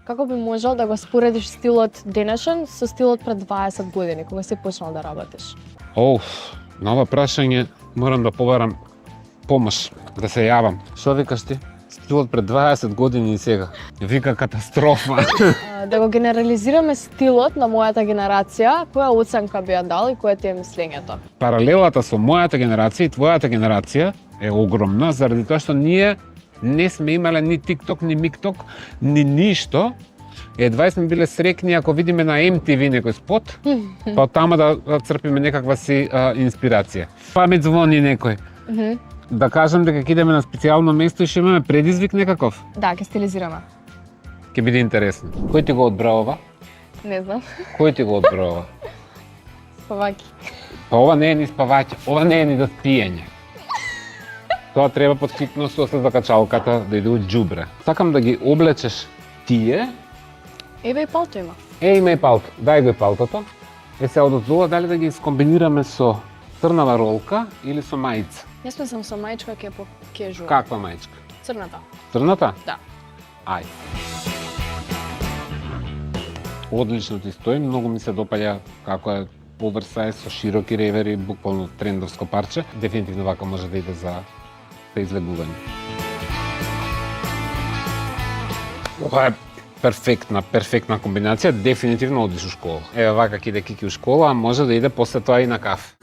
Како би можел да го споредиш стилот денешен со стилот пред 20 години, кога си почнал да работиш? На ова прашање морам да побарам помош, да се јавам. Што викаш ти? Стилот пред 20 години и сега. Вика катастрофа. Да го генерализираме стилот на мојата генерација, која оценка би ја дал и кое ти е мислењето? Паралелата со мојата генерација и твојата генерација е огромна, заради тоа што ние не сме имале ни TikTok, ни MikTok, ни ништо. Едва сме биле срекни ако видиме на MTV некој спот, па тама да црпиме некаква си инспирација. Па ме звони некој. Да кажам дека ќе идеме на специјално место и ќе имаме предизвик некаков. Да, ќе стилизираме. Ќе биде интересно. Кој ти го одбра ова? Не знам. Кој ти го одбра ова? Спаваки. Па ова не е ни спаваќе, ова не е ни за спиење. Тоа треба под хитно со закачалката да иде од џубре. Сакам да ги облечеш тие. Еве и палто има. Има и палто. Дај го и палтото. Се одозова дали да ги скомбинираме со црнава ролка или со мајца. Јас мислам со мајчка ќе по кежуал. Каква мајчка? Црната. Црната? Да. Ај. Одлично ти стои, многу ми се допаѓа како е оверсайз со широки ревери, буквално трендовско парче. Дефинитивно вака може да иде за излегување. Ова е перфектна комбинација, дефинитивно одиш у школа. Еве вака ќе иде Кики у школа, а може да иде после тоа и на кафе.